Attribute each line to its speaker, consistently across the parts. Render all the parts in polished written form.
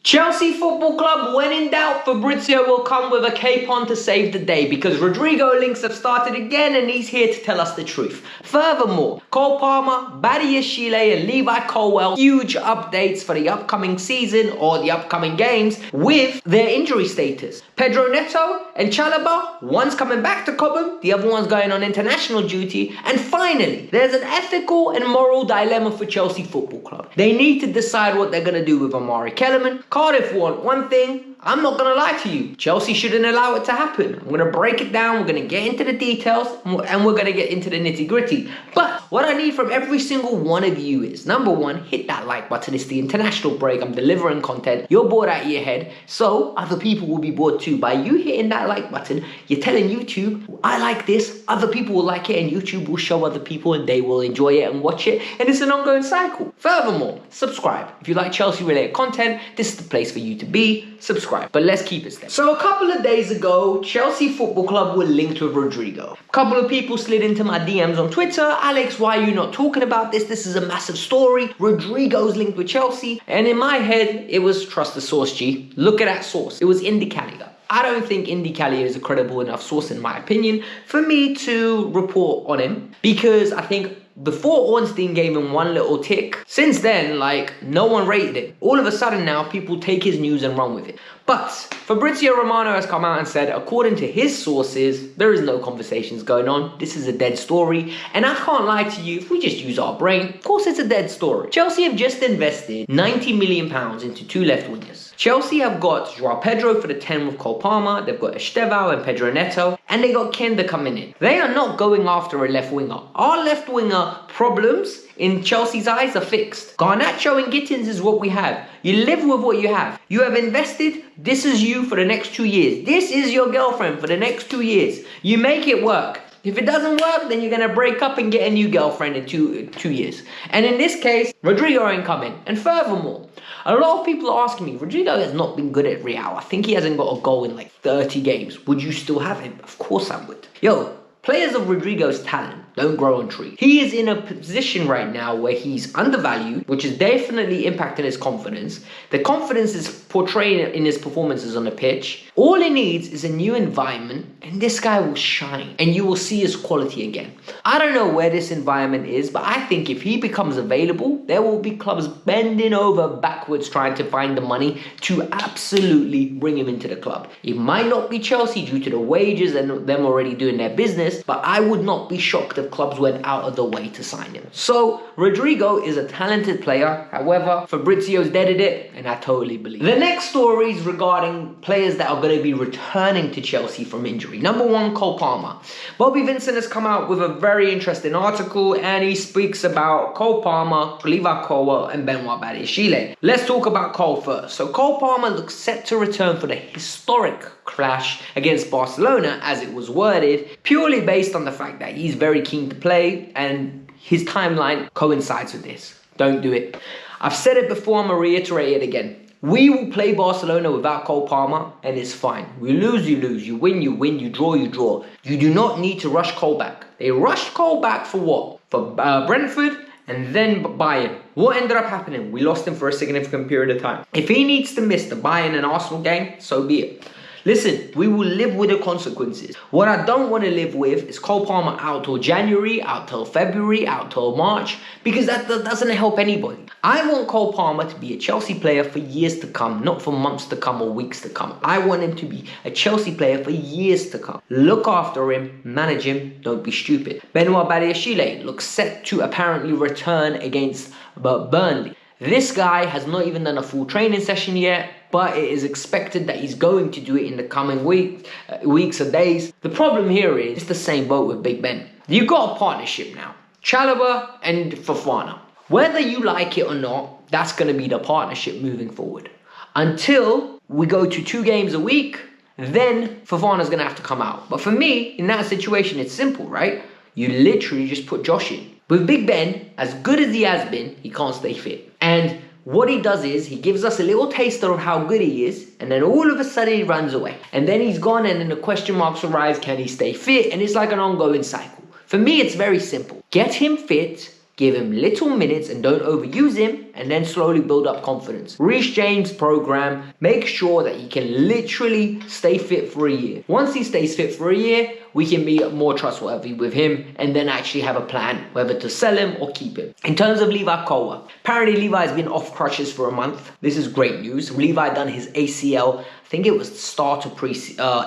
Speaker 1: Chelsea Football Club, when in doubt, Fabrizio will come with a capon to save the day because Rodrygo links have started again and he's here to tell us the truth. Furthermore, Cole Palmer, Badiashile and Levi Colwill, huge updates for the upcoming season or the upcoming games with their injury status. Pedro Neto and Chalobah, one's coming back to Cobham, the other one's going on international duty. And finally, there's an ethical and moral dilemma for Chelsea Football Club. They need to decide what they're going to do with Amari Kellyman. Cardiff want one thing. I'm not going to lie to you. Chelsea shouldn't allow it to happen. I'm going to break it down. We're going to get into the details and we're going to get into the nitty gritty. But what I need from every single one of you is, number one, hit that like button. It's the international break. I'm delivering content. You're bored out of your head. So other people will be bored too. By you hitting that like button, you're telling YouTube, I like this. Other people will like it and YouTube will show other people and they will enjoy it and watch it. And it's an ongoing cycle. Furthermore, subscribe. If you like Chelsea related content, this is the place for you to be. Subscribe. But let's keep it steady. So a couple of days ago, Chelsea Football Club were linked with Rodrygo. A couple of people slid into my DMs on Twitter. Alex, why are you not talking about this? This is a massive story. Rodrygo's linked with Chelsea. And in my head, it was trust the source, G. Look at that source. It was Indicaliga. I don't think Indicaliga is a credible enough source, in my opinion, for me to report on him. Because I think before Ornstein gave him one little tick, since then, no one rated it. All of a sudden now, people take his news and run with it. But Fabrizio Romano has come out and said, according to his sources, there is no conversations going on. This is a dead story. And I can't lie to you, if we just use our brain, of course it's a dead story. Chelsea have just invested £90 million into two left wingers. Chelsea have got Joao Pedro for the 10 with Cole Palmer. They've got Estevao and Pedro Neto. And they got Kenda coming in. They are not going after a left winger. Our left winger problems in Chelsea's eyes are fixed. Garnacho and Gittins is what we have. You live with what you have. You have invested. This is you for the next 2 years. This is your girlfriend for the next 2 years. You make it work. If it doesn't work, then you're going to break up and get a new girlfriend in two years. And in this case, Rodrygo ain't coming. And furthermore, a lot of people are asking me, Rodrygo has not been good at Real. I think he hasn't got a goal in 30 games. Would you still have him? Of course I would. Yo, players of Rodrygo's talent don't grow on trees. He is in a position right now where he's undervalued, which is definitely impacting his confidence. The confidence is portrayed in his performances on the pitch. All he needs is a new environment and this guy will shine and you will see his quality again. I don't know where this environment is, but I think if he becomes available, there will be clubs bending over backwards trying to find the money to absolutely bring him into the club. It might not be Chelsea due to the wages and them already doing their business, but I would not be shocked if clubs went out of the way to sign him. So Rodrygo is a talented player. However, Fabrizio's deaded it and I totally believe it. The next story is regarding players that are going to be returning to Chelsea from injury. Number one, Cole Palmer. Bobby Vincent has come out with a very interesting article and he speaks about Cole Palmer, Levi Colwill and Benoit Badiashile. Let's talk about Cole first. So Cole Palmer looks set to return for the historic clash against Barcelona, as it was worded, purely based on the fact that he's very keen to play and his timeline coincides with this. Don't do it. I've said it before, I'm going to reiterate it again. We will play Barcelona without Cole Palmer and it's fine. We lose, you lose. You win, you win. You draw, you draw. You do not need to rush Cole back. They rushed Cole back for what? For Brentford and then Bayern. What ended up happening? We lost him for a significant period of time. If he needs to miss the Bayern and Arsenal game, so be it. Listen, we will live with the consequences. What I don't want to live with is Cole Palmer out till January, out till February, out till March, because that doesn't help anybody. I want Cole Palmer to be a Chelsea player for years to come, not for months to come or weeks to come. I want him to be a Chelsea player for years to come. Look after him, manage him, don't be stupid. Benoit Badiashile looks set to apparently return against Burnley. This guy has not even done a full training session yet, but it is expected that he's going to do it in the coming weeks or days. The problem here is it's the same boat with Big Ben. You've got a partnership now. Chalobah and Fofana. Whether you like it or not, that's going to be the partnership moving forward. Until we go to 2 games a week, then Fofana's going to have to come out. But for me, in that situation, it's simple, right? You literally just put Josh in. With Big Ben, as good as he has been, he can't stay fit. And what he does is, he gives us a little taster of how good he is, and then all of a sudden he runs away. And then he's gone, and then the question marks arise, can he stay fit? And it's like an ongoing cycle. For me, it's very simple. Get him fit, give him little minutes, and don't overuse him, and then slowly build up confidence. Reece James' program, make sure that he can literally stay fit for a year. Once he stays fit for a year, we can be more trustworthy with him and then actually have a plan whether to sell him or keep him. In terms of Levi Colwill, apparently Levi has been off crutches for a month. This is great news. Levi done his ACL, I think it was the start of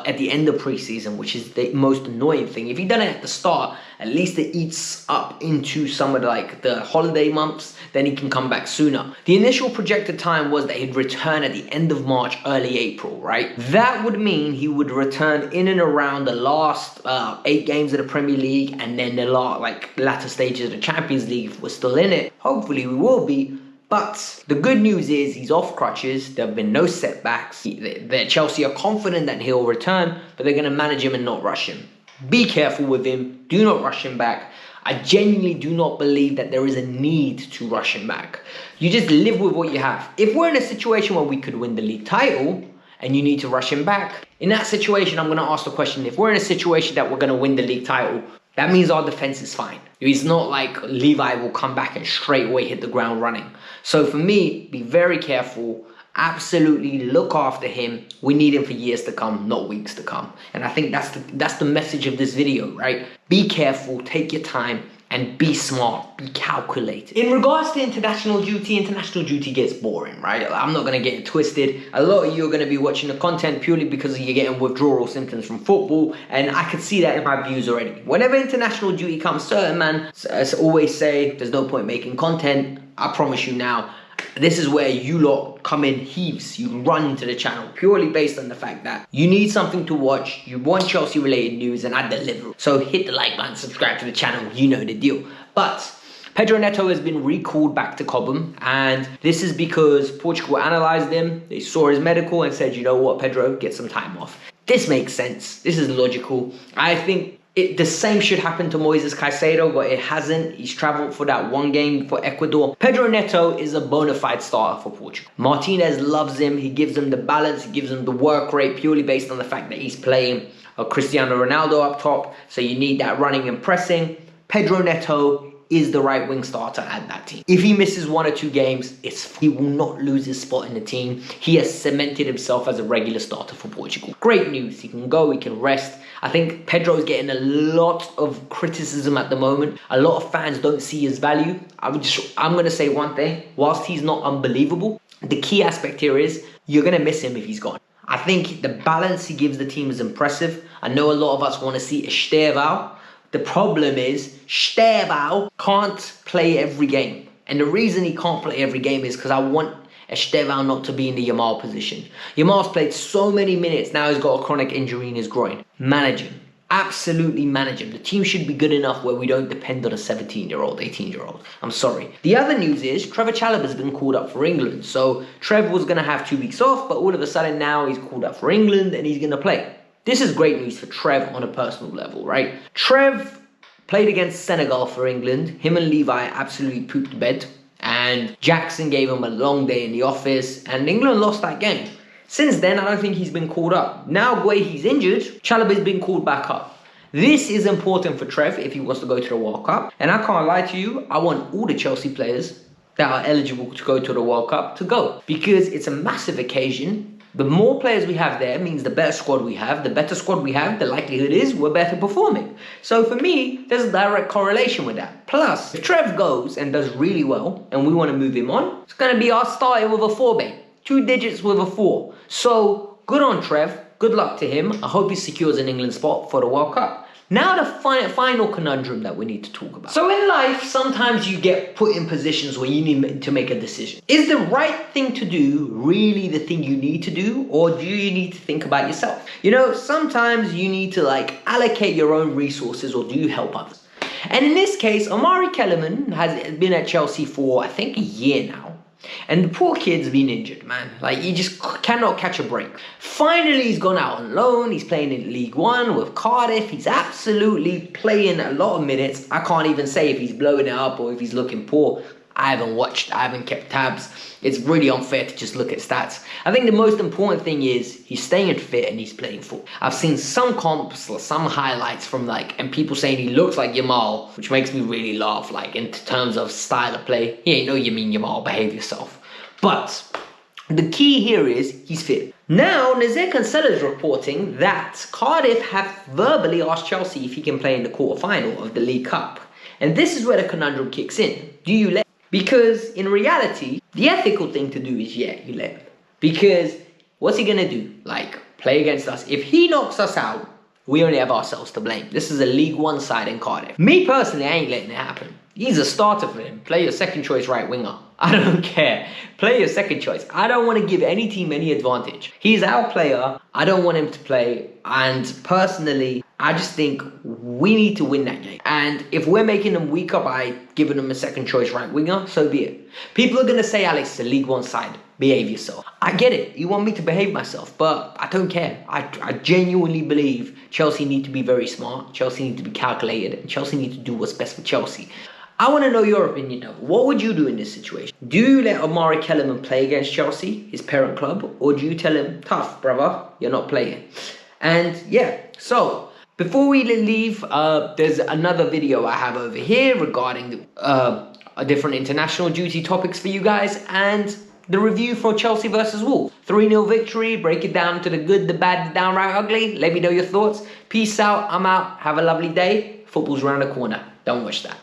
Speaker 1: at the end of preseason, which is the most annoying thing. If he done it at the start, at least it eats up into some of the holiday months, then he can come back sooner. The initial projected time was that he'd return at the end of March, early April, right? That would mean he would return in and around the last 8 games of the Premier League, and then the latter stages of the Champions League if we're still in it. Hopefully we will be. But the good news is he's off crutches. There have been no setbacks. Chelsea are confident that he'll return, but they're going to manage him and not rush him. Be careful with him. Do not rush him back. I genuinely do not believe that there is a need to rush him back. You just live with what you have. If we're in a situation where we could win the league title and you need to rush him back, in that situation, I'm going to ask the question, if we're in a situation that we're going to win the league title, that means our defense is fine. It's not like Levi will come back and straight away hit the ground running. So for me, be very careful. Absolutely look after him. We need him for years to come, not weeks to come. And I think that's the message of this video, right? Be careful, take your time, and be smart, be calculated. In regards to international duty gets boring, right? I'm not gonna get it twisted. A lot of you are gonna be watching the content purely because you're getting withdrawal symptoms from football, and I can see that in my views already. Whenever international duty comes, certain man always say, there's no point making content. I promise you now, this is where you lot come in heaves. You run into the channel purely based on the fact that you need something to watch. You want Chelsea related news and I deliver. So hit the like button, subscribe to the channel. You know the deal. But Pedro Neto has been recalled back to Cobham, and this is because Portugal analysed him. They saw his medical and said, you know what, Pedro, get some time off. This makes sense. This is logical. I think the same should happen to Moises Caicedo, but it hasn't. He's travelled for that one game for Ecuador. Pedro Neto is a bona fide starter for Portugal. Martinez loves him. He gives him the balance. He gives him the work rate purely based on the fact that he's playing Cristiano Ronaldo up top. So you need that running and pressing. Pedro Neto is the right wing starter at that team. If he misses 1 or 2 games, he will not lose his spot in the team. He has cemented himself as a regular starter for Portugal. Great news. He can go, he can rest. I think Pedro's getting a lot of criticism at the moment. A lot of fans don't see his value. I'm going to say one thing. Whilst he's not unbelievable, the key aspect here is you're going to miss him if he's gone. I think the balance he gives the team is impressive. I know a lot of us want to see Estevao. The problem is Estevao can't play every game. And the reason he can't play every game is because I want Estevao not to be in the Yamal position. Yamal's played so many minutes, now he's got a chronic injury in his groin. Manage him. Absolutely manage him. The team should be good enough where we don't depend on a 17-year-old, 18-year-old. I'm sorry. The other news is Trevor Chalobah's been called up for England. So Trev was going to have 2 weeks off, but all of a sudden now he's called up for England and he's going to play. This is great news for Trev on a personal level, right? Trev played against Senegal for England. Him and Levi absolutely pooped the bed. And Jackson gave him a long day in the office. And England lost that game. Since then, I don't think he's been called up. Now, the way he's injured, Chalobah's been called back up. This is important for Trev if he wants to go to the World Cup. And I can't lie to you, I want all the Chelsea players that are eligible to go to the World Cup to go. Because it's a massive occasion. The more players we have there means the better squad we have. The better squad we have, the likelihood is we're better performing. So for me, there's a direct correlation with that. Plus, if Trev goes and does really well and we want to move him on, it's going to be our starting with a 4 bait. 2 digits with a 4. So good on Trev. Good luck to him. I hope he secures an England spot for the World Cup. Now the final conundrum that we need to talk about. So in life, sometimes you get put in positions where you need to make a decision. Is the right thing to do really the thing you need to do? Or do you need to think about yourself? You know, sometimes you need to allocate your own resources, or do you help others? And in this case, Omari Kellyman has been at Chelsea for, I think, a year now. And the poor kid's been injured, man. He just cannot catch a break. Finally, he's gone out on loan. He's playing in League One with Cardiff. He's absolutely playing a lot of minutes. I can't even say if he's blowing it up or if he's looking poor. I haven't watched, I haven't kept tabs. It's really unfair to just look at stats. I think the most important thing is he's staying fit and he's playing full. I've seen some comps, some highlights from and people saying he looks like Yamal, which makes me really laugh, in terms of style of play. He ain't no Yamal, behave yourself. But the key here is he's fit. Now, Nazir Cancelo is reporting that Cardiff have verbally asked Chelsea if he can play in the quarter-final of the League Cup. And this is where the conundrum kicks in. Do you let him? Because in reality, the ethical thing to do is, yeah, you let him. Because what's he going to do? Play against us? If he knocks us out, we only have ourselves to blame. This is a League One side in Cardiff. Me personally, I ain't letting it happen. He's a starter for him. Play your second choice right winger. I don't care. Play your second choice. I don't want to give any team any advantage. He's our player. I don't want him to play. And personally, I just think we need to win that game. And if we're making them weaker by giving them a second choice right winger, so be it. People are going to say, Alex, it's a League One side. Behave yourself. I get it. You want me to behave myself, but I don't care. I genuinely believe Chelsea need to be very smart. Chelsea need to be calculated. And Chelsea need to do what's best for Chelsea. I want to know your opinion though. What would you do in this situation? Do you let Omari Kellyman play against Chelsea, his parent club? Or do you tell him, tough, brother, you're not playing? And yeah, so before we leave, there's another video I have over here regarding different international duty topics for you guys. And the review for Chelsea versus Wolves. 3-0 victory. Break it down to the good, the bad, the downright ugly. Let me know your thoughts. Peace out. I'm out. Have a lovely day. Football's around the corner. Don't watch that.